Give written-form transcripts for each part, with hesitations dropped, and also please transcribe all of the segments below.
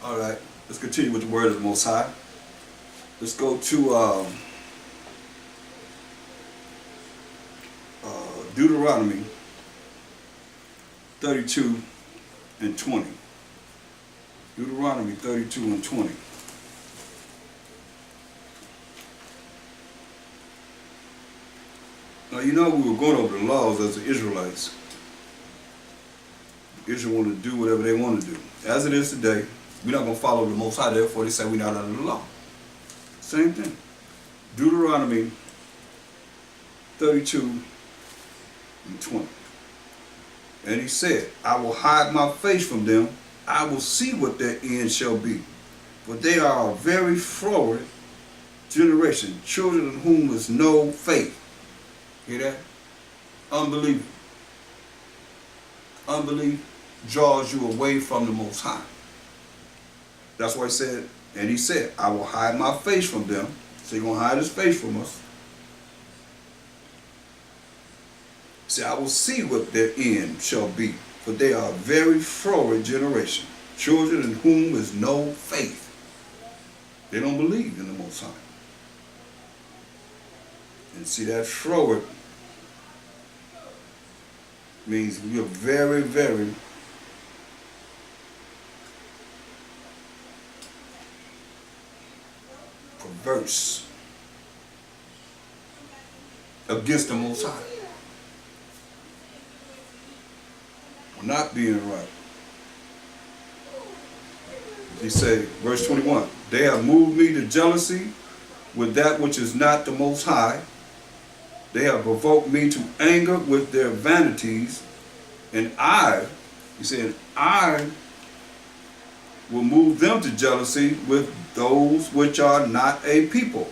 All right, let's continue with the word of the Most High. Let's go to Deuteronomy 32 and 20. Deuteronomy 32 and 20. Now, you know, we were going over the laws as the Israelites. Israel wanted to do whatever they want to do. As it is today, we're not going to follow the Most High, therefore they say we're not under the law. Same thing. Deuteronomy 32 and 20. And he said, I will hide my face from them. I will see what their end shall be. For they are a very froward generation, children in whom is no faith. Hear that? Unbelief. Unbelief draws you away from the Most High. That's why he said, and he said, I will hide my face from them. So he's going to hide his face from us. He said, I will see what their end shall be. For they are a very froward generation, children in whom is no faith. They don't believe in the Most High. And see, that froward means we are very, very perverse against the Most High. We're not being right. He said, verse 21, they have moved me to jealousy with that which is not the Most High. They have provoked me to anger with their vanities. And he said, I will move them to jealousy with those which are not a people.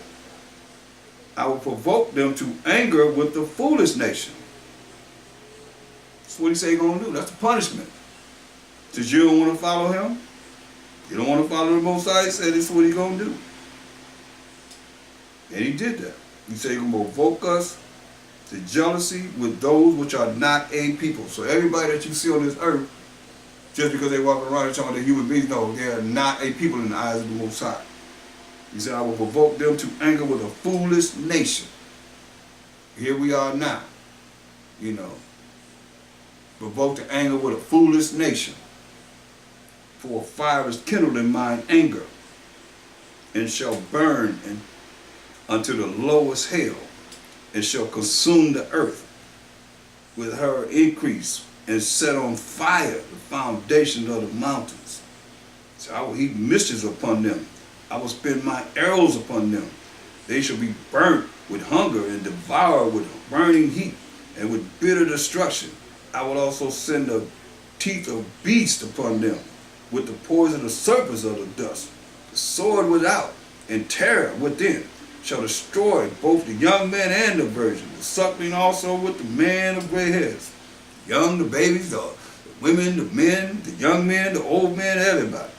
I will provoke them to anger with the foolish nation. That's what he said he's going to do. That's the punishment. Since you don't want to follow him, you don't want to follow the Most High, he said this is what he's going to do. And he did that. He said he's going to provoke us to jealousy with those which are not a people. So everybody that you see on this earth, just because they walk around and talking about human beings, no, they are not a people in the eyes of the Most High. He said, I will provoke them to anger with a foolish nation. Here we are now, provoked to anger with a foolish nation. For a fire is kindled in mine anger, and shall burn unto the lowest hell, and shall consume the earth with her increase, and set on fire the foundation of the mountains. So I will heap mischief upon them. I will spend my arrows upon them. They shall be burnt with hunger and devoured with burning heat and with bitter destruction. I will also send the teeth of beasts upon them, with the poison of serpents of the dust. The sword without and terror within shall destroy both the young man and the virgin, the suckling also with the man of gray hairs. The young, the babies, the women, the men, the young men, the old men, everybody.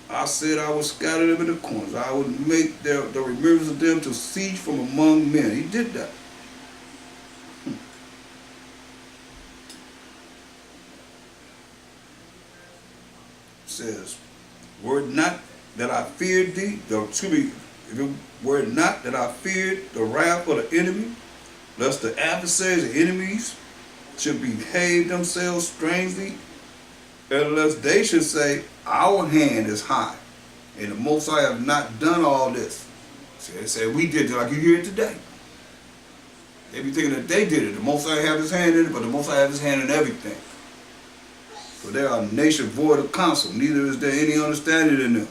I said I would scatter them in the corners. I would make the remembrance of them to cease from among men. He did that. Says, were it not that I feared thee, if it were not that I feared the wrath of the enemy, lest the adversaries, the enemies, should behave themselves strangely, unless they should say, our hand is high, and the Most High have not done all this. So they said, we did it like you hear it today. They be thinking that they did it. The Most High have his hand in it, but the Most High have his hand in everything. For they are a nation void of counsel, neither is there any understanding in them.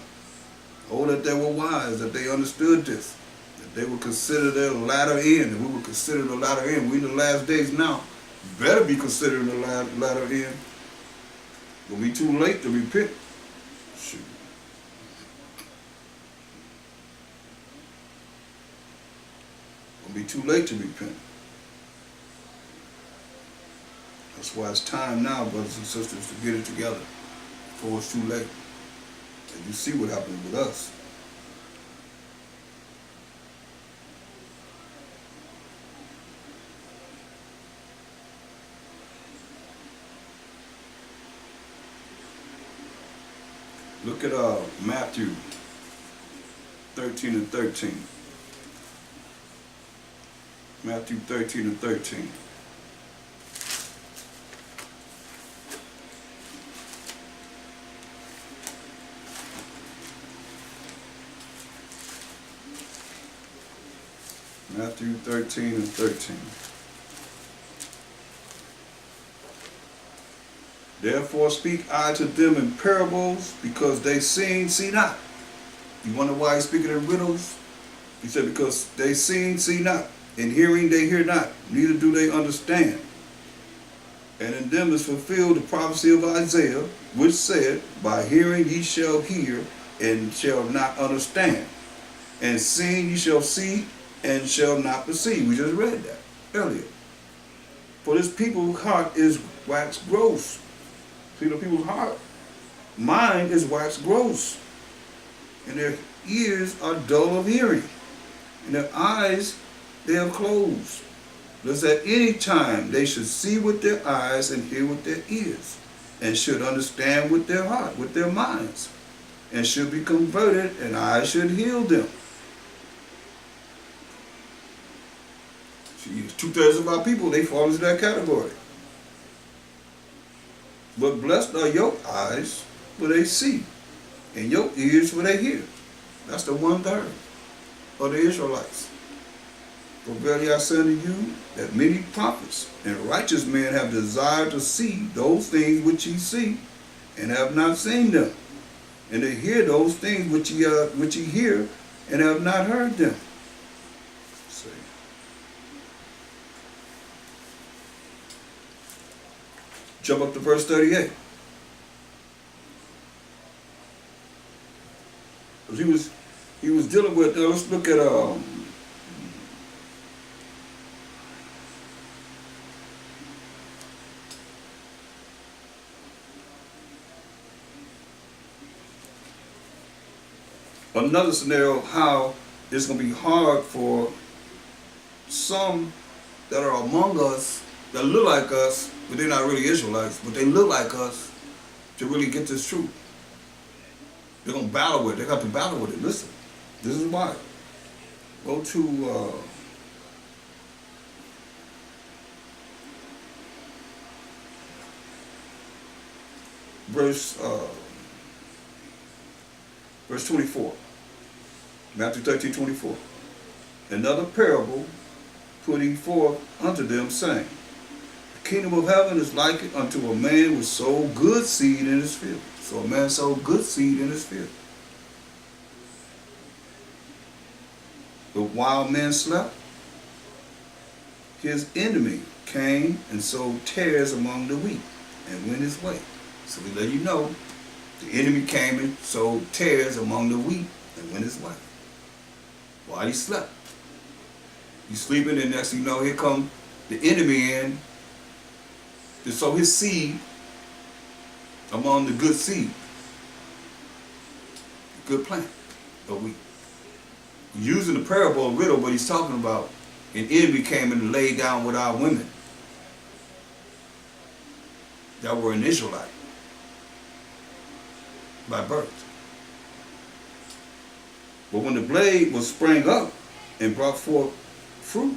Oh, that they were wise, that they understood this, that they would consider their latter end, and we would consider the latter end. We in the last days now, better be considering the latter end. It'll be too late to repent. Shoot. It'll be too late to repent. That's why it's time now, brothers and sisters, to get it together before it's too late. And you see what happened with us. Look at Matthew 13 and 13. Matthew 13 and 13. Matthew 13 and 13. Therefore speak I to them in parables, because they see not. You wonder why he's speaking in riddles? He said, because they see not, and hearing they hear not, neither do they understand. And in them is fulfilled the prophecy of Isaiah, which said, by hearing ye shall hear, and shall not understand. And seeing ye shall see, and shall not perceive. We just read that earlier. For this people's heart is waxed gross. See, the people's heart, mind is waxed gross. And their ears are dull of hearing. And their eyes they have closed. Lest at any time they should see with their eyes and hear with their ears, and should understand with their heart, with their minds, and should be converted, and I should heal them. See, 2/3 of our people, they fall into that category. But blessed are your eyes, for they see, and your ears, for they hear. That's the 1/3 of the Israelites. For verily I say unto you, that many prophets and righteous men have desired to see those things which ye see, and have not seen them, and to hear those things which ye hear, and have not heard them. See. Jump up to verse 38. Because he was dealing with, let's look at another scenario, how it's going to be hard for some that are among us, that look like us, but they're not really Israelites, but they look like us, to really get this truth. They're going to battle with it. They got to battle with it. Listen, this is why. Go to verse 24. Matthew 13:24. Another parable put he forth unto them, saying, the kingdom of heaven is like it unto a man which sowed good seed in his field. So a man sowed good seed in his field. But while men slept, his enemy came and sowed tares among the wheat and went his way. So we let you know, the enemy came and sowed tares among the wheat and went his way. While he slept. He's sleeping, and next thing you know, here come the enemy in to sow his seed among the good seed, the good plant of wheat. Using the parable of riddle, but he's talking about an enemy came and laid down with our women that were an Israelite by birth. But when the blade was sprang up and brought forth fruit,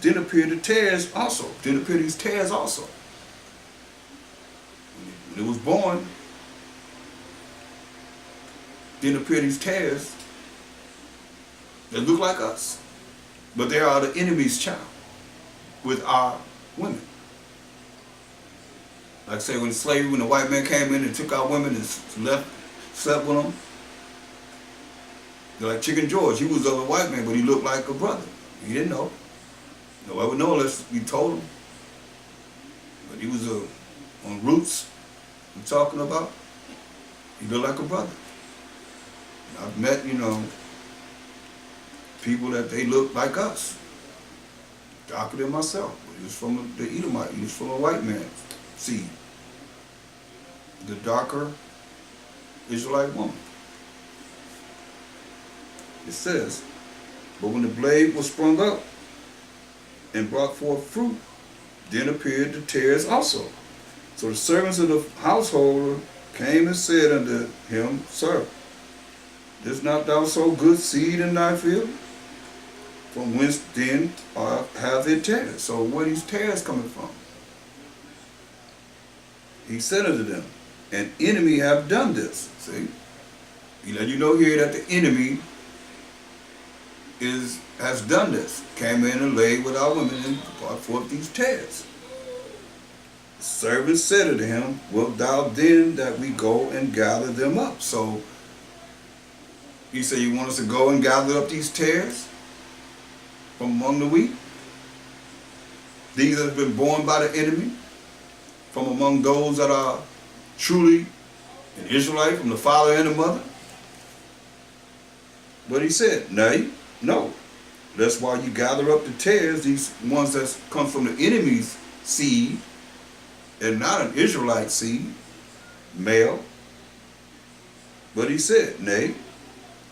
then appeared the tares also. Then appeared these tares also. When it was born, then appeared these tares that look like us. But they are the enemy's child with our women. Like I say, when slavery, when the white man came in and took our women and slept with them, they're like Chicken George. He was of a white man, but he looked like a brother. He didn't know. Nobody would know unless you told him. But he was on roots I'm talking about. He looked like a brother. And I've met, people that they look like us. Darker than myself. But he was from the Edomite. He was from a white man's seed. The darker Israelite woman. It says, but when the blade was sprung up and brought forth fruit, then appeared the tares also. So the servants of the household came and said unto him, Sir, didst not thou sow good seed in thy field? From whence then have it tares? So where these tares coming from? He said unto them, an enemy have done this. See? He let you know here that the enemy has done this. Came in and laid with our women and brought forth these tares. The servant said unto him, wilt thou then that we go and gather them up? So he said, you want us to go and gather up these tares from among the wheat? These that have been born by the enemy, from among those that are truly an Israelite, from the father and the mother? But he said, nay, no. That's why you gather up the tares, these ones that come from the enemy's seed, and not an Israelite seed, male. But he said, nay,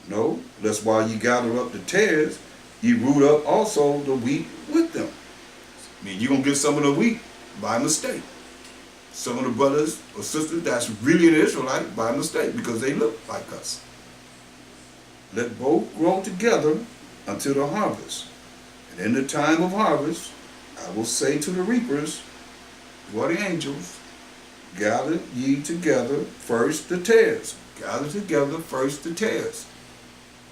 no. That's why you gather up the tares, you root up also the wheat with them. I mean, you're going to get some of the wheat by mistake. Some of the brothers or sisters that's really an Israelite by mistake because they look like us. Let both grow together until the harvest. And in the time of harvest, I will say to the reapers, who are the angels, gather ye together first the tares. Gather together first the tares.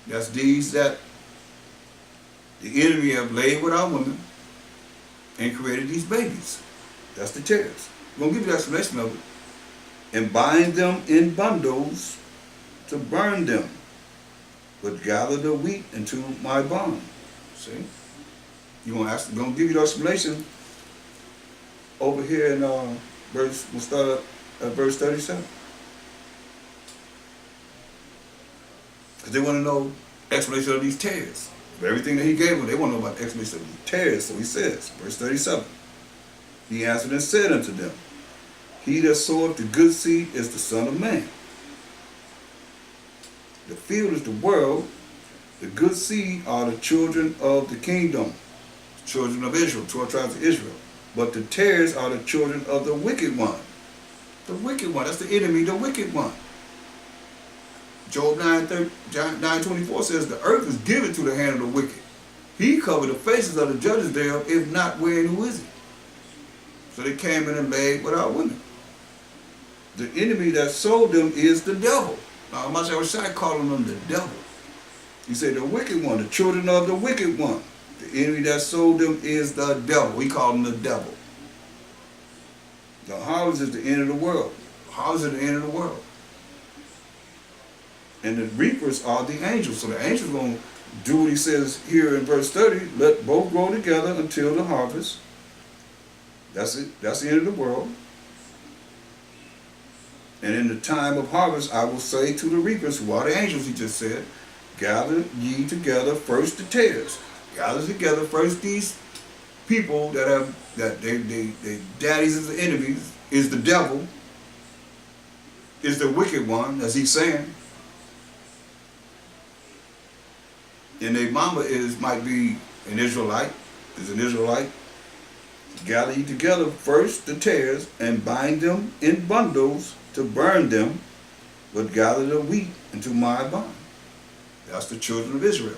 That's these that the enemy have laid with our women and created these babies. That's the tares. I'm going to give you the explanation of it. And bind them in bundles to burn them, but gather the wheat into my barn. See? You're going to give you the explanation over here in we'll start at verse 37. Because they want to know explanation of these tares. For everything that he gave them, they want to know about the explanation of these tares. So he says, verse 37. He answered and said unto them, he that soweth the good seed is the Son of Man. The field is the world. The good seed are the children of the kingdom, children of Israel, 12 tribes of Israel. But the tares are the children of the wicked one. The wicked one, that's the enemy, the wicked one. Job 9:24 says, the earth is given to the hand of the wicked. He covered the faces of the judges thereof, if not where and who is he? So they came in and laid with our women. The enemy that sold them is the devil. Now, Mashai calling them the devil. He said the wicked one, the children of the wicked one. The enemy that sold them is the devil. We call him the devil. The harvest is the end of the world. The harvest is the end of the world. And the reapers are the angels. So the angels are going to do what he says here in verse 30. Let both grow together until the harvest. That's it. That's the end of the world. And in the time of harvest, I will say to the reapers, who are the angels, he just said, gather ye together first the tares. Gather together first these people that they daddies is the enemies, is the devil, is the wicked one, as he's saying. And their mama might be an Israelite, is an Israelite. Gather ye together first the tares, and bind them in bundles to burn them, but gather the wheat into my barn. That's the children of Israel.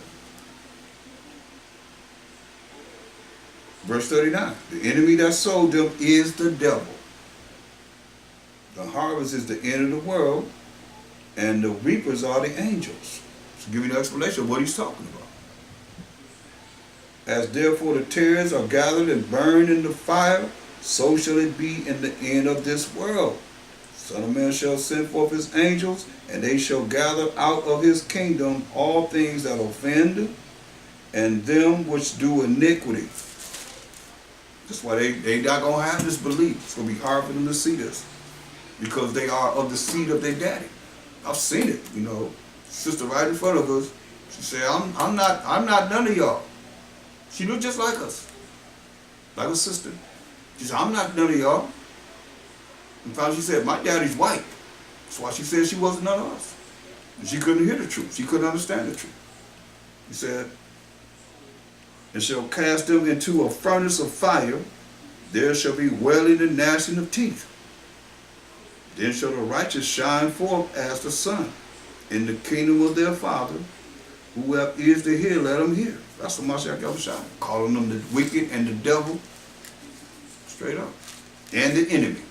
Verse 39, the enemy that sold them is the devil. The harvest is the end of the world, and the reapers are the angels. To give you an explanation of what he's talking about. As therefore the tares are gathered and burned in the fire, so shall it be in the end of this world. Son of Man shall send forth his angels, and they shall gather out of his kingdom all things that offend, and them which do iniquity. That's why they not going to have this belief. It's going to be hard for them to see this, because they are of the seed of their daddy. I've seen it, you know. Sister right in front of us, she said, I'm not none of y'all. She looked just like us, like a sister. She said, I'm not none of y'all. In fact, she said, my daddy's white. That's why she said she wasn't none of us. And she couldn't hear the truth. She couldn't understand the truth. He said, and shall cast them into a furnace of fire. There shall be wailing and gnashing of teeth. Then shall the righteous shine forth as the sun in the kingdom of their Father. Who have ears to hear, let them hear. That's what Mashiach Yahushua, calling them the wicked and the devil, straight up, and the enemy.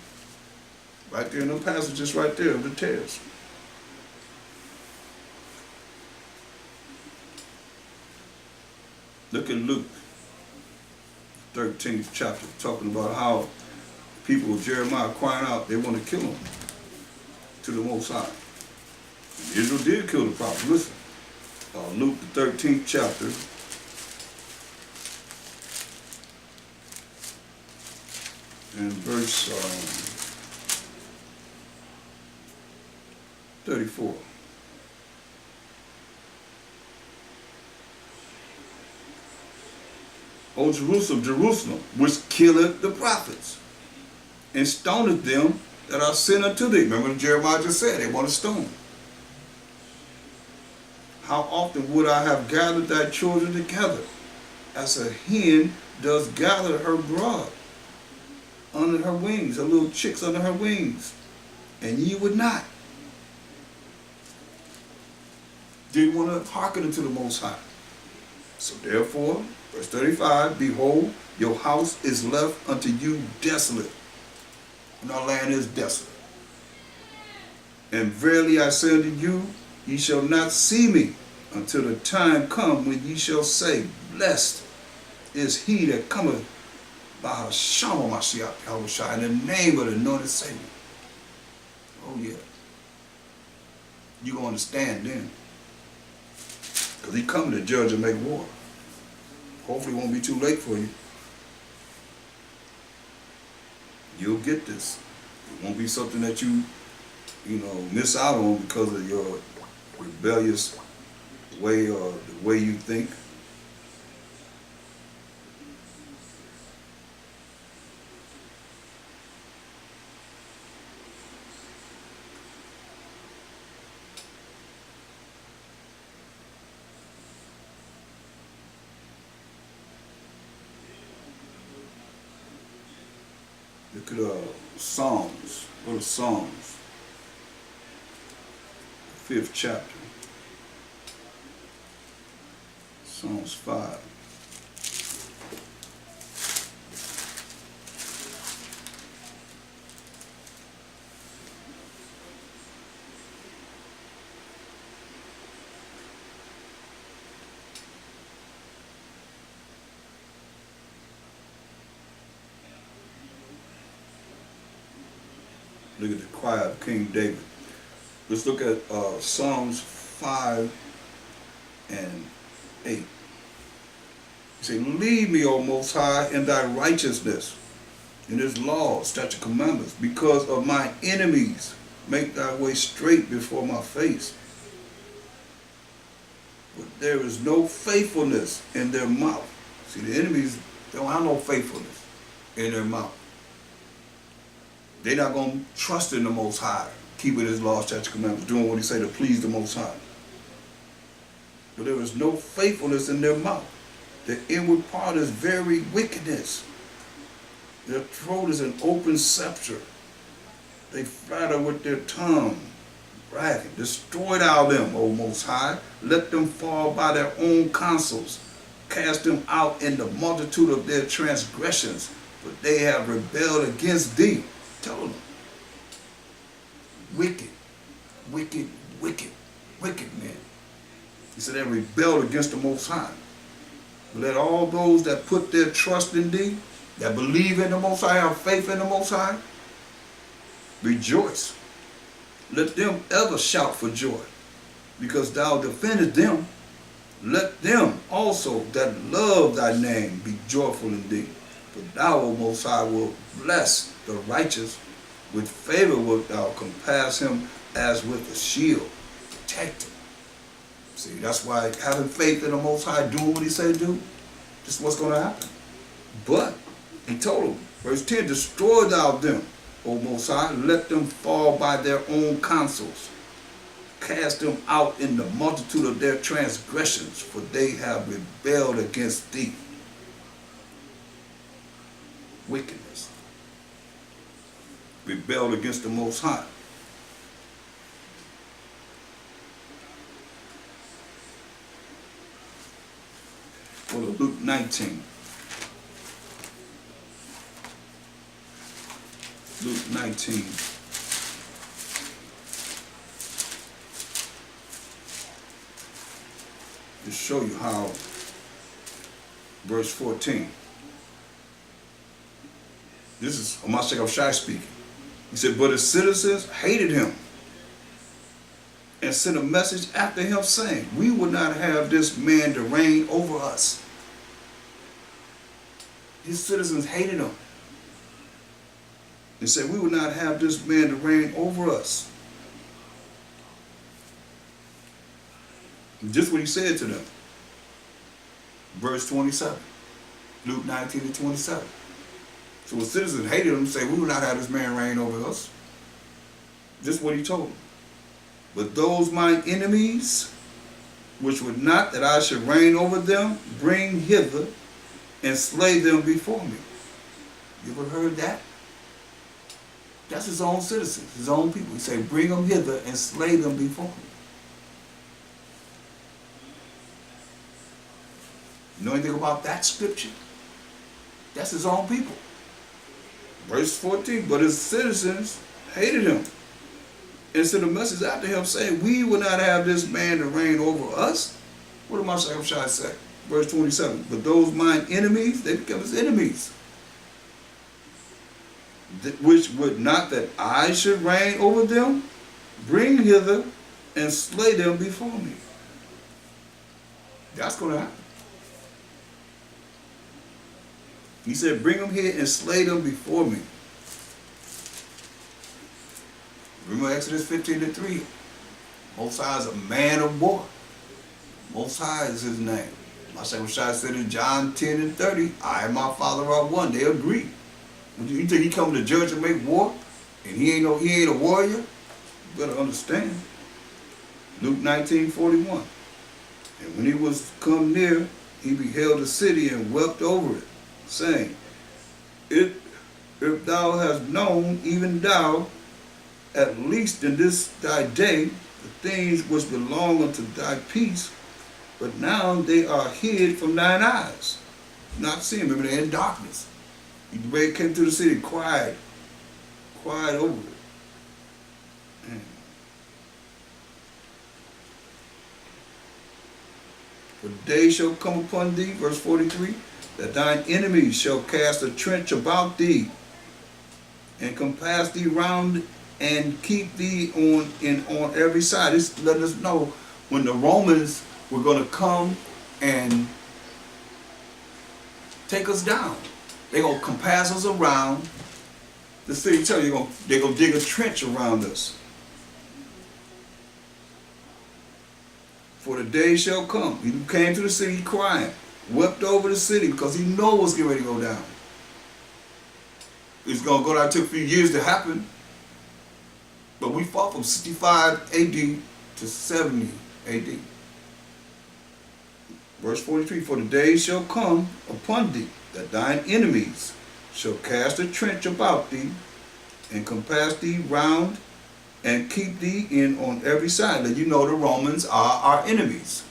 Right there in the passages right there of the text. Look at Luke 13th chapter, talking about how people of Jeremiah crying out they want to kill him to the Most High. And Israel did kill the prophet. Listen, Luke the 13th chapter, and verse 34. O Jerusalem, Jerusalem, which killeth the prophets, and stoneth them that are sent unto thee. Remember what Jeremiah just said, they want to stone. How often would I have gathered thy children together, as a hen does gather her brood under her wings, her little chicks under her wings, and ye would not. Didn't want to hearken unto the Most High. So therefore, verse 35, behold, your house is left unto you desolate, and our land is desolate. And verily I say unto you, ye shall not see me until the time come when ye shall say, blessed is he that cometh by Hashem Mashiach Yahushua, in the name of the anointed Savior. Oh yeah. You're going to understand then. Because he coming to judge and make war. Hopefully it won't be too late for you. You'll get this. It won't be something that you miss out on because of your rebellious way or the way you think. Look at Psalms. Go to Psalms, 5th chapter. Psalms 5. Look at the choir of King David. Let's look at Psalms 5 and 8. He said, lead me, O Most High, in thy righteousness, in his laws, statute, commandments, because of my enemies. Make thy way straight before my face. But there is no faithfulness in their mouth. See, the enemies don't have no faithfulness in their mouth. They're not going to trust in the Most High, keeping his laws, statutes, commandments, doing what he say to please the Most High. But there is no faithfulness in their mouth. The inward part is very wickedness. Their throat is an open sepulchre. They flatter with their tongue, bragging. Destroy thou them, O Most High. Let them fall by their own counsels. Cast them out in the multitude of their transgressions, for they have rebelled against thee. Tell them. Wicked, wicked, wicked, wicked men. He said they rebelled against the Most High. Let all those that put their trust in thee, that believe in the Most High, have faith in the Most High, rejoice. Let them ever shout for joy, because thou defendest them. Let them also that love thy name be joyful in thee. For thou, O Most High, wilt bless the righteous. With favor wilt thou compass him as with a shield. Protect him. See, that's why having faith in the Most High, doing what he said do, this is what's going to happen. But he told him, verse 10, destroy thou them, O Most High, let them fall by their own counsels. Cast them out in the multitude of their transgressions, for they have rebelled against thee. Wickedness. rebelled against the Most High. Go to Luke 19. Luke 19. To show you how, verse 14. This is Mashiach Shai speaking. He said, but his citizens hated him and sent a message after him saying, we would not have this man to reign over us. His citizens hated him. They said, we would not have this man to reign over us. Just what he said to them. Verse 27. Luke 19 and 27. So the citizens hated him and said, we will not have this man reign over us. Just what he told them. But those mine enemies, which would not that I should reign over them, bring hither and slay them before me. You ever heard that? That's his own citizens, his own people. He said, bring them hither and slay them before me. You know anything about that scripture? That's his own people. Verse 14, but his citizens hated him and sent a message after him saying, we will not have this man to reign over us. What did Mashiach Shai say? Verse 27, but those mine enemies, they become his enemies, which would not that I should reign over them, bring hither and slay them before me. That's going to happen. He said, bring them here and slay them before me. Remember Exodus 15 and 3. Most High is a man of war. Most High is his name. Mashiach Shai said in John 10 and 30, I and my Father are one. They agree. You think he come to judge and make war? And he ain't a warrior? You better understand. Luke 19:41. And when he was come near, he beheld the city and wept over it, saying, if thou hast known, even thou, at least in this thy day, the things which belong unto thy peace, but now they are hid from thine eyes. Not seeing. Remember, they're in darkness. He came to the city, quiet over it. Man. For the day shall come upon thee, verse 43, that thine enemies shall cast a trench about thee, and compass thee round, and keep thee on every side. This letting us know when the Romans were going to come and take us down. They're going to compass us around the city. Tell you, they're going to dig a trench around us. For the day shall come. He came to the city crying, wept over the city because he knows what's getting ready to go down. It's going to go down. It took a few years to happen. But we fought from 65 AD to 70 AD. Verse 43, for the day shall come upon thee, that thine enemies shall cast a trench about thee, and compass thee round, and keep thee in on every side. Let you know the Romans are our enemies,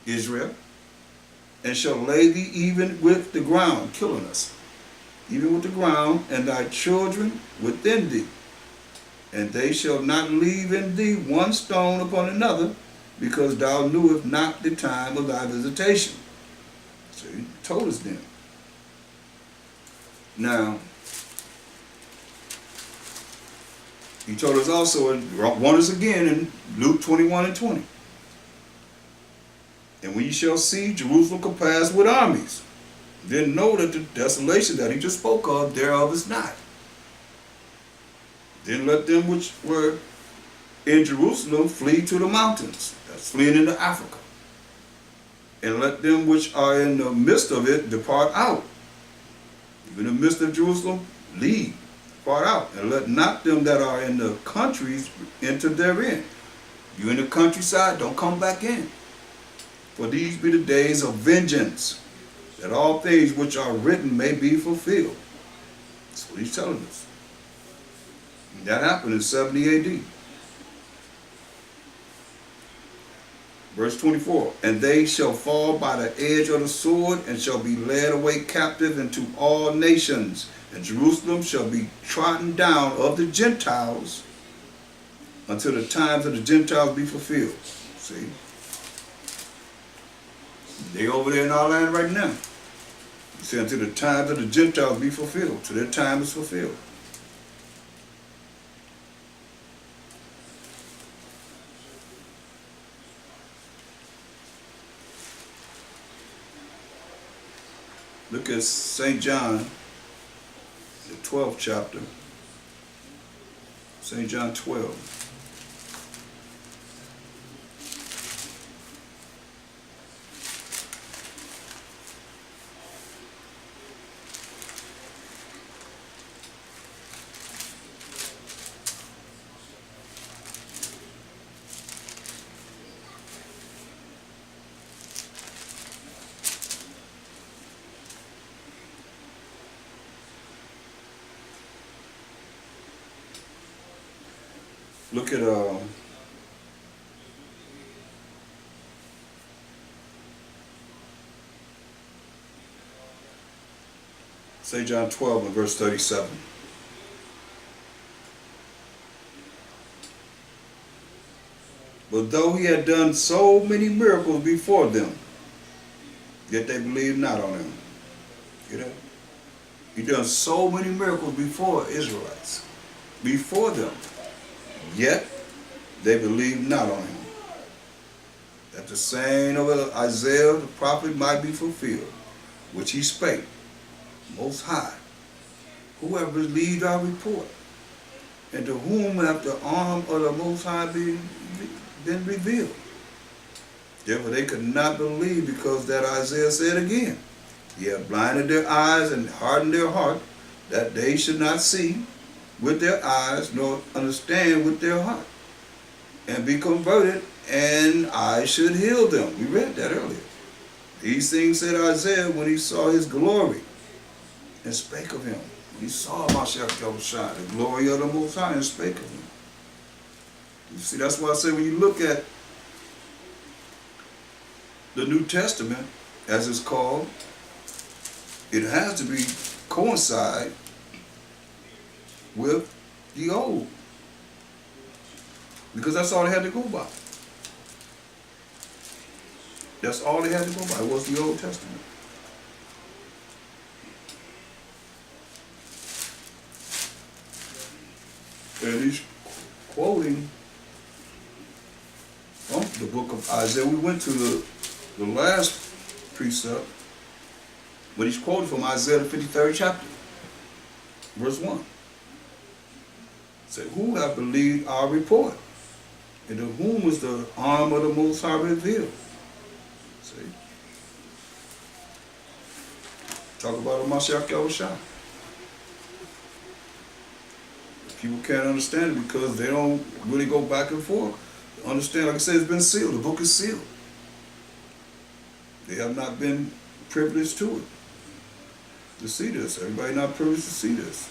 Israel, and shall lay thee even with the ground, killing us, even with the ground, and thy children within thee. And they shall not leave in thee one stone upon another, because thou knewest not the time of thy visitation. So he told us then. Now, he told us also, and warned us again in Luke 21 and 20. And when ye shall see Jerusalem compassed with armies, then know that the desolation that he just spoke of, thereof is not. Then let them which were in Jerusalem flee to the mountains. That's fleeing into Africa. And let them which are in the midst of it depart out. Even in the midst of Jerusalem, leave, depart out. And let not them that are in the countries enter therein. You in the countryside, don't come back in. For these be the days of vengeance, that all things which are written may be fulfilled. That's what he's telling us. That happened in 70 AD. Verse 24, and they shall fall by the edge of the sword, and shall be led away captive into all nations. And Jerusalem shall be trodden down of the Gentiles until the times of the Gentiles be fulfilled. See? They over there in our land right now. He said until the times of the Gentiles be fulfilled. Till their time is fulfilled. Look at St. John, the 12th chapter. St. John 12. Look at St. John 12 and verse 37. But though he had done so many miracles before them, yet they believed not on him. You know? He done so many miracles before Israelites, before them, yet they believed not on him. That the saying of Isaiah the prophet might be fulfilled, which he spake, Most High, who have believed our report, and to whom hath the arm of the Most High been revealed. Therefore they could not believe, because that Isaiah said again, He hath blinded their eyes and hardened their heart, that they should not see with their eyes, nor understand with their heart, and be converted, and I should heal them. We read that earlier. These things said Isaiah when he saw his glory, and spake of him. When he saw Mashiach Yahushua, the glory of the Most High, and spake of him. You see, that's why I say when you look at the New Testament, as it's called, it has to be coincide with the Old, because that's all they had to go by. That's all they had to go by, was the Old Testament. And he's quoting from the book of Isaiah. We went to the last precept, but he's quoting from Isaiah the 53rd chapter, verse 1. Say, who have believed our report, and to whom was the arm of the Most High revealed? See? Talk about Mashiach Yahushua. People can't understand it because they don't really go back and forth. Understand, like I said, it's been sealed. The book is sealed. They have not been privileged to it, to see this. Everybody not privileged to see this.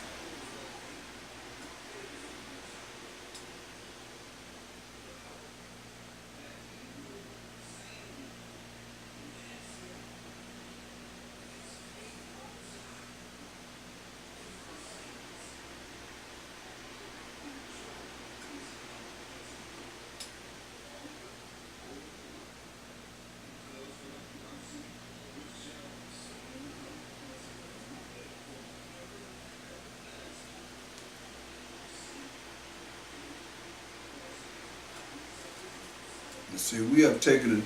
See, we have taken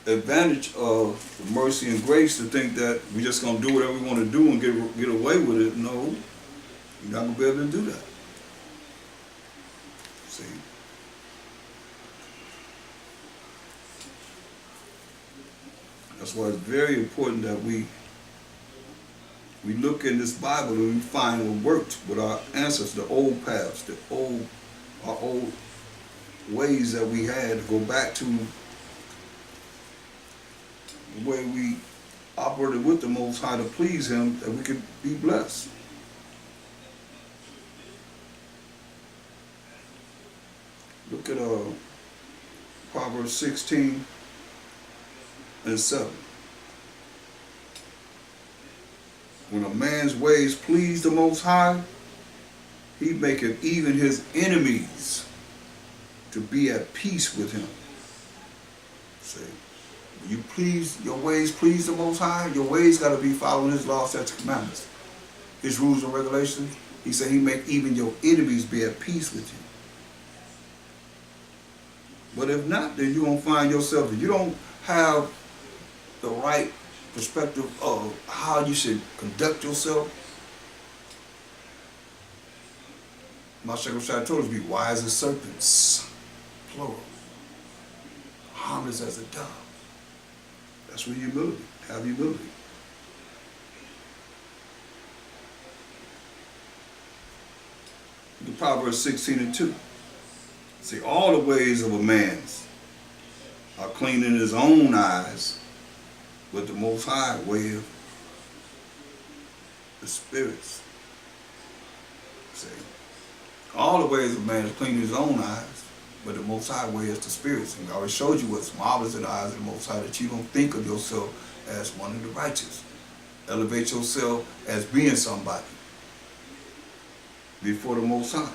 advantage of the mercy and grace to think that we're just going to do whatever we want to do and get away with it. No, you're not going to be able to do that. See? That's why it's very important that we look in this Bible and we find what worked with our ancestors, the old paths, our old ways that we had, to go back to the way we operated with the Most High to please Him, that we could be blessed. Look at Proverbs 16 and 7. When a man's ways please the Most High, he maketh even his enemies to be at peace with him. See, when your ways please the Most High, your ways got to be following his laws, statutes, commandments, his rules and regulations. He said he make even your enemies be at peace with you. But if not, then you're going to find yourself, if you don't have the right perspective of how you should conduct yourself, my Shepherd told us to be wise as serpents, plural, harmless as a dove. That's where humility, have humility. The Proverbs 16 and 2. See, all the ways of a man's are clean in his own eyes, but the Most High weigheth the spirits. See, all the ways of man is clean in his own eyes, but the Most High weigheth the spirits. And I already showed you what's marvelous in the eyes of the Most High, that you don't think of yourself as one of the righteous. Elevate yourself as being somebody before the Most High.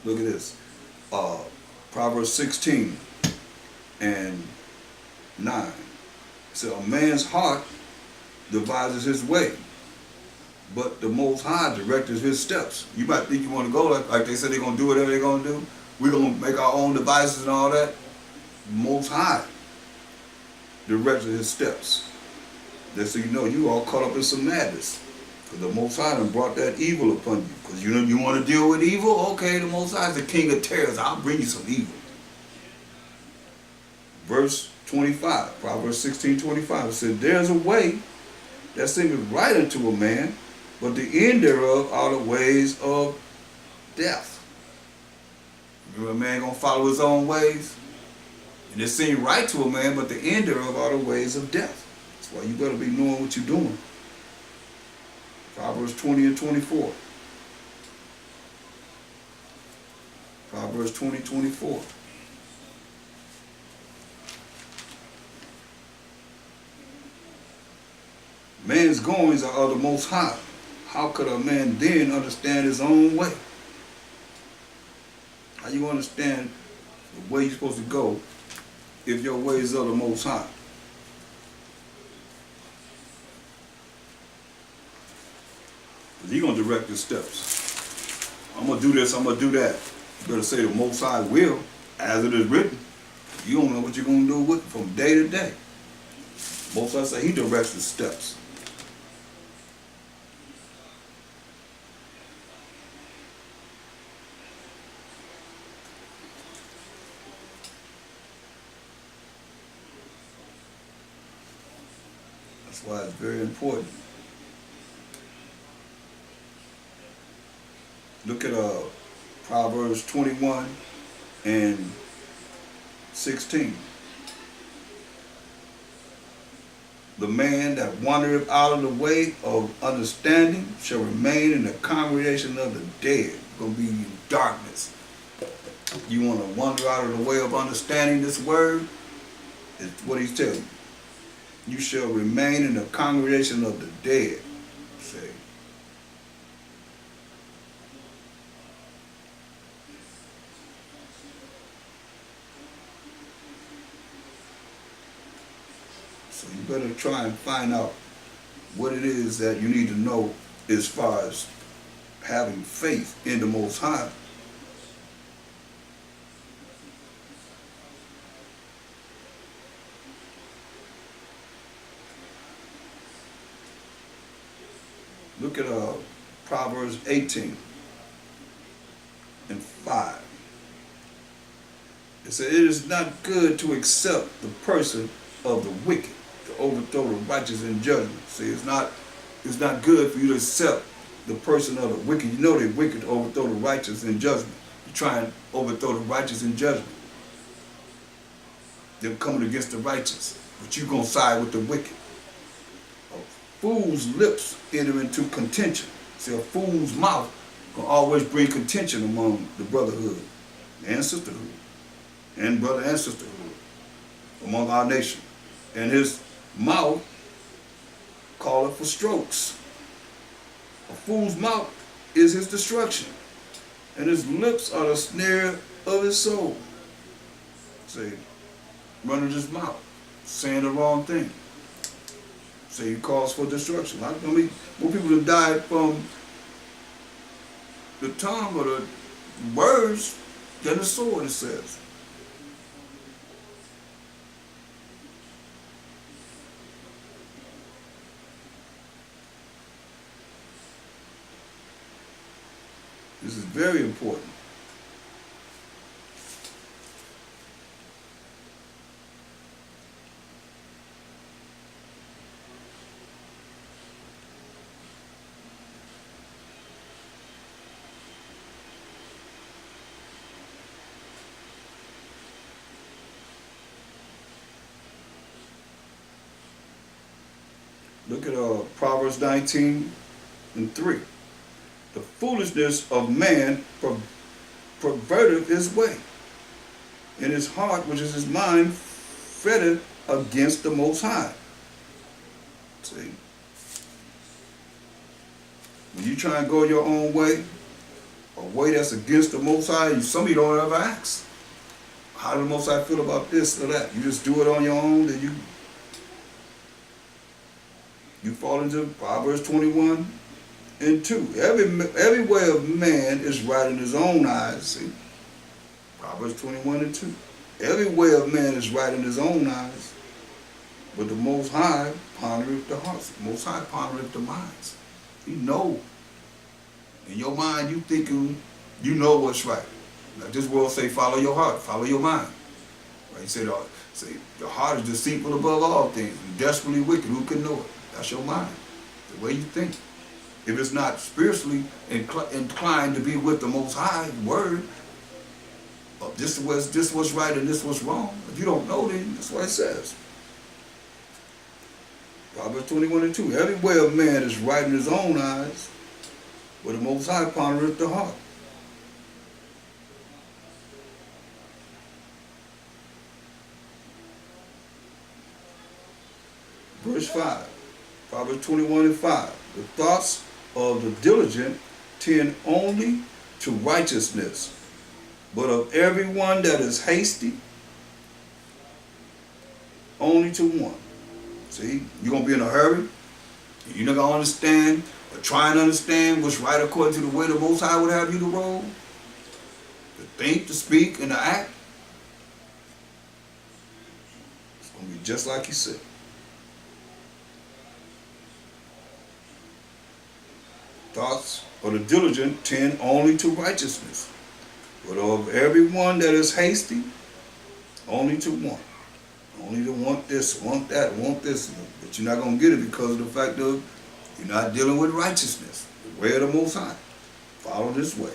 Look at this. Proverbs 16 and 9. It says, a man's heart devises his way, but the Most High directs his steps. You might think you want to go like they said they're going to do whatever they're going to do. We're going to make our own devices and all that. The Most High directs his steps. Just so you know, you all caught up in some madness. Because the Most High done brought that evil upon you. Because you want to deal with evil? Okay, the Most High is the king of terrors. I'll bring you some evil. Verse 25, Proverbs 16:25. It said, there's a way that seemeth right unto a man, but the end thereof are the ways of death. Remember, a man going to follow his own ways? And it seems right to a man, but the end thereof are the ways of death. That's why you better be knowing what you're doing. Proverbs 20 and 24. Proverbs 20:24. Man's goings are of the Most High. How could a man then understand his own way? How you understand the way you're supposed to go if your ways are the Most High? Because he's going to direct your steps. I'm going to do this, I'm going to do that. You better say the Most High will, as it is written. You don't know what you're going to do with from day to day. Most High say he directs the steps. That's why it's very important. Look at Proverbs 21 and 16. The man that wandereth out of the way of understanding shall remain in the congregation of the dead. Going to be in darkness. You want to wander out of the way of understanding this word? It's what he's telling you. You shall remain in the congregation of the dead. Say. So you better try and find out what it is that you need to know as far as having faith in the Most High. Look at Proverbs 18 and 5. It says, it is not good to accept the person of the wicked, to overthrow the righteous in judgment. See, it's not good for you to accept the person of the wicked. You know they're wicked to overthrow the righteous in judgment. You try and overthrow the righteous in judgment. They're coming against the righteous. but you're going to side with the wicked. A fool's lips enter into contention. See, a fool's mouth can always bring contention among the brotherhood and sisterhood, and brother and sisterhood among our nation. And his mouth calleth for strokes. A fool's mouth is his destruction, and his lips are the snare of his soul. See, running his mouth, saying the wrong thing. Say he calls for destruction. I mean, more people have died from the tongue or the words than the sword, it says. This is very important. Look at Proverbs 19:3. The foolishness of man perverteth his way, and his heart, which is his mind, fretteth against the Most High. See? When you try and go your own way, a way that's against the Most High, some of you don't ever ask, how does the Most High feel about this or that? You just do it on your own, then you fall into Proverbs 21:2. Every way of man is right in his own eyes. See? Proverbs 21:2. Every way of man is right in his own eyes, but the Most High pondereth the hearts. The Most High pondereth the minds. He know. In your mind, you thinking you know what's right. Like this world say, follow your heart, follow your mind. Right? He said, the heart is deceitful above all things, and desperately wicked. Who can know it? That's your mind, the way you think. If it's not spiritually inclined to be with the Most High word, of this was right and this was wrong, if you don't know, then that's what it says. Proverbs 21:2. Every way of man is right in his own eyes, but the Most High pondereth the heart. Verse 5. Proverbs 21:5. The thoughts of the diligent tend only to righteousness, but of everyone that is hasty, only to one. See, you're going to be in a hurry. You're not going to understand or try and understand what's right according to the way the Most High would have you to roll, to think, to speak, and to act. It's going to be just like he said. Thoughts of the diligent tend only to righteousness, but of everyone that is hasty, only to one. Only to want this, want that, want this. But you're not going to get it because of the fact of you're not dealing with righteousness, the way of the Most High. Follow this way.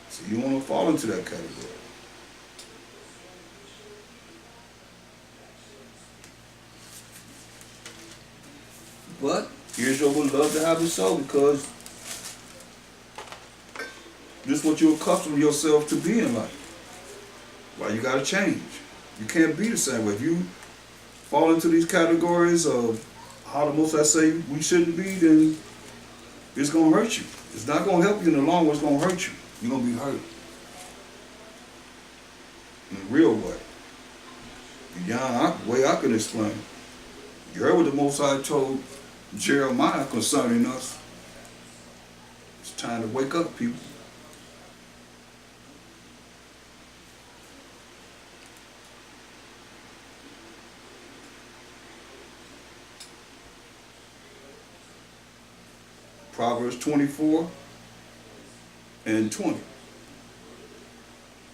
So you want to fall into that category. But Israel would love to have it so, because this is what you accustom yourself to be in life. Well, you got to change. You can't be the same way. If you fall into these categories of how the Most High say we shouldn't be, then it's going to hurt you. It's not going to help you in the long run. It's going to hurt you. You're going to be hurt in a real way. Beyond the way I can explain. You heard what the Most High told Jeremiah concerning us. It's time to wake up, people. Proverbs 24:20.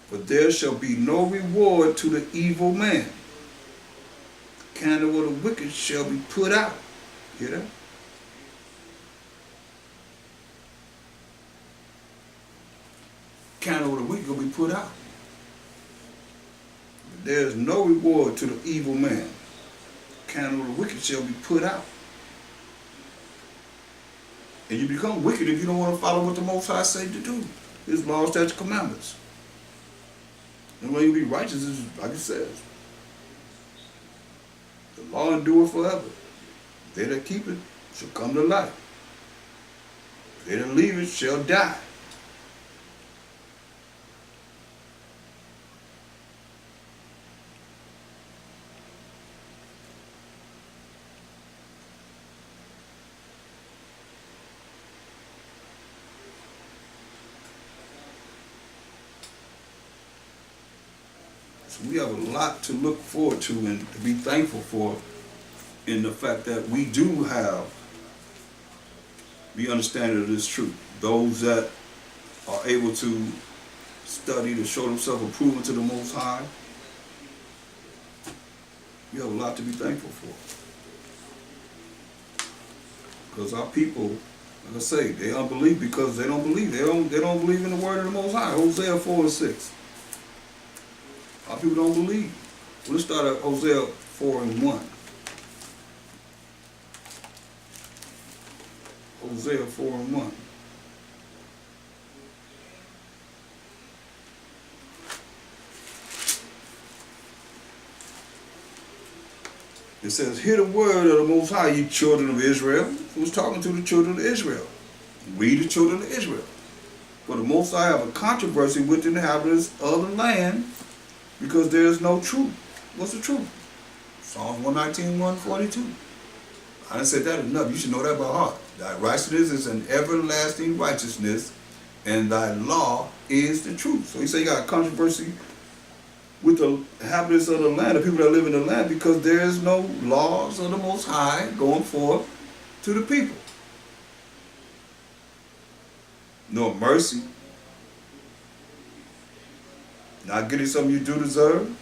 For there shall be no reward to the evil man. The candle of the wicked shall be put out. Hear that? Candle of the wicked will be put out. there is no reward to the evil man. The candle of the wicked shall be put out. And you become wicked if you don't want to follow what the Most High said to do. His laws, statutes, commandments. And when you be righteous is like it says. The law endureth forever. They that keep it shall come to life. They that leave it shall die. So we have a lot to look forward to and to be thankful for in the fact that we do have the understanding of this truth. Those that are able to study to show themselves approved to the Most High, we have a lot to be thankful for. Because our people, like I say, they unbelieve because they don't believe. They don't believe in the word of the Most High. Hosea 4:6. Our people don't believe. Let's start at Hosea 4:1. Hosea 4:1. It says, hear the word of the Most High, ye children of Israel. Who's talking to the children of Israel? We, the children of Israel. For the Most High have a controversy with the inhabitants of the land, because there is no truth. What's the truth? Psalms 119, 142. I done said that enough. You should know that by heart. Thy righteousness is an everlasting righteousness, and thy law is the truth. So he said you got a controversy with the inhabitants of the land, the people that live in the land, because there is no laws of the Most High going forth to the people. No mercy. Not getting something you do deserve,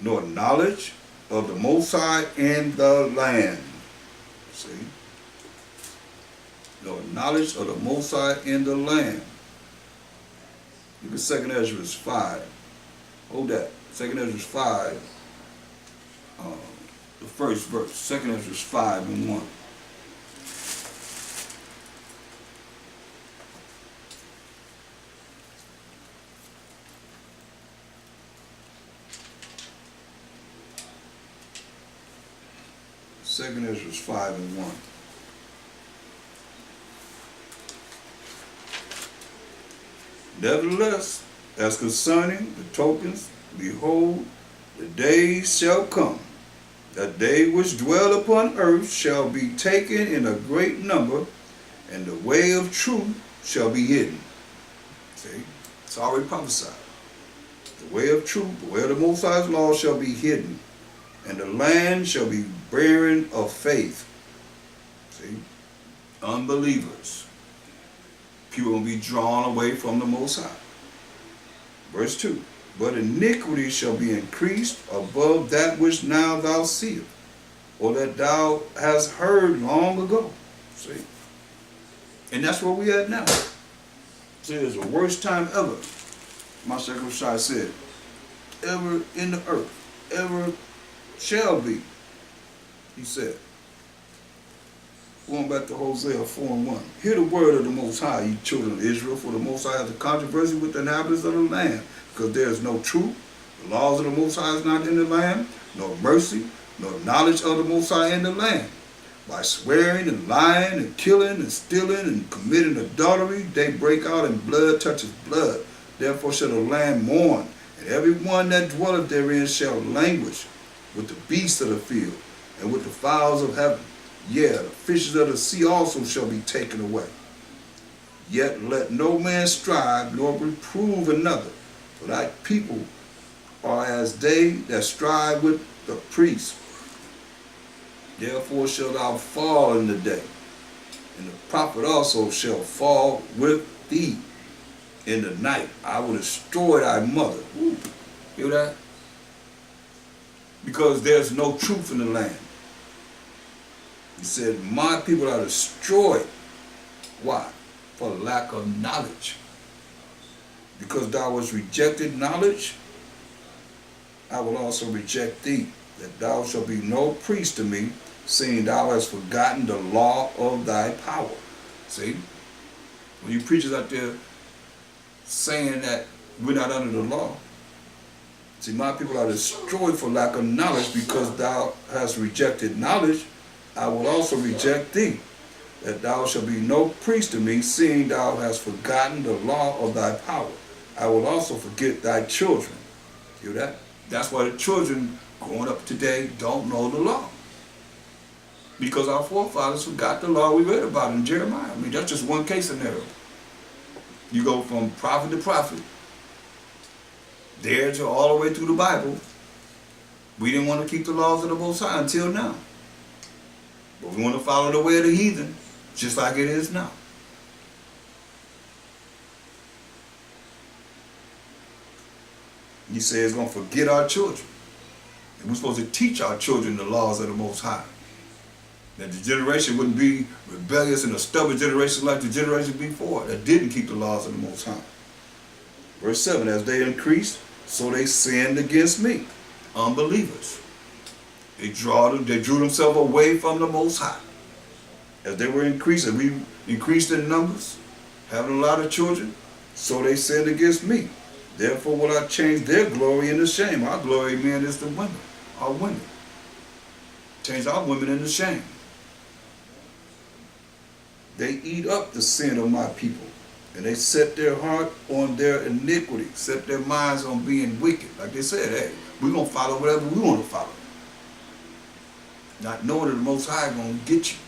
nor knowledge of the Most High in the land. See? Nor knowledge of the Most High in the land. Look at 2nd Ezra 5. Hold that. 2nd Ezra 5, the first verse. 2nd Ezra 5:1. Second Ezra 5:1. Nevertheless, as concerning the tokens, behold, the days shall come, that they which dwell upon earth shall be taken in a great number, and the way of truth shall be hidden. See, it's already prophesied. The way of truth, the way of the Most High's law shall be hidden, and the land shall be barren of faith. See? Unbelievers. People will be drawn away from the Most High. Verse 2. But iniquity shall be increased above that which now thou seest, or that thou hast heard long ago. See? And that's where we at now. See, it's the worst time ever. My Sheikh Shai said, ever in the earth, ever shall be, he said. Going back to Hosea 4:1. Hear the word of the Most High, ye children of Israel, for the Most High has a controversy with the inhabitants of the land, because there is no truth. The laws of the Most High is not in the land, nor mercy, nor knowledge of the Most High in the land. By swearing and lying and killing and stealing and committing adultery, they break out and blood touches blood. Therefore shall the land mourn, and every one that dwelleth therein shall languish with the beasts of the field and with the fowls of heaven. Yeah, the fishes of the sea also shall be taken away. Yet let no man strive nor reprove another, for thy people are as they that strive with the priests. Therefore shalt thou fall in the day, and the prophet also shall fall with thee in the night. I will destroy thy mother. Ooh, hear that? Because there's no truth in the land. He said, my people are destroyed. Why? For lack of knowledge. Because thou hast rejected knowledge, I will also reject thee, that thou shalt be no priest to me, seeing thou hast forgotten the law of thy power. See? When you preachers out there saying that we're not under the law, see, my people are destroyed for lack of knowledge, because thou hast rejected knowledge, I will also reject thee, that thou shalt be no priest to me, seeing thou hast forgotten the law of thy power. I will also forget thy children. Hear that? That's why the children growing up today don't know the law. Because our forefathers forgot the law we read about in Jeremiah. I mean, that's just one case scenario. You go from prophet to prophet, there to all the way through the Bible. We didn't want to keep the laws of the Most High until now. But we want to follow the way of the heathen, just like it is now. He says he's going to forget our children. And we're supposed to teach our children the laws of the Most High. That the generation wouldn't be rebellious and a stubborn generation like the generation before that didn't keep the laws of the Most High. Verse 7, as they increased, so they sinned against me. Unbelievers. They drew themselves away from the Most High. As they were increasing, we increased in numbers, having a lot of children, so they sinned against me. Therefore will I change their glory into shame. Our glory, man, is the women, our women. Change our women into shame. They eat up the sin of my people, and they set their heart on their iniquity, set their minds on being wicked. Like they said, hey, we're going to follow whatever we want to follow. Not knowing that the Most High is going to get you.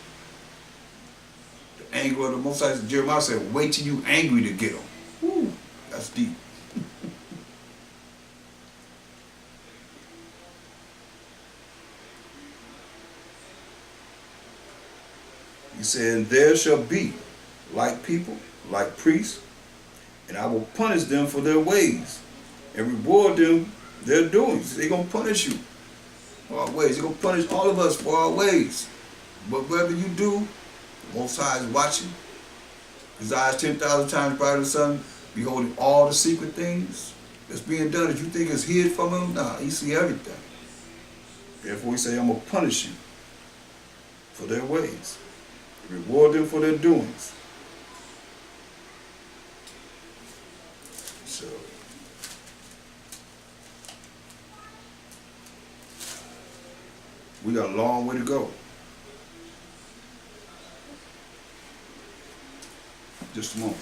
The anger of the Most High, Jeremiah said, wait till you angry to get them. Woo, that's deep. He said, and there shall be like people, like priests, and I will punish them for their ways and reward them their doings. They're going to punish you for our ways. He's going to punish all of us for our ways. But whatever you do, the Most High is watching. His eyes 10,000 times brighter than the sun, beholding all the secret things that's being done. If you think it's hid from him, nah, he see everything. Therefore he say, I'm going to punish you for their ways. Reward them for their doings. So, we got a long way to go. Just a moment.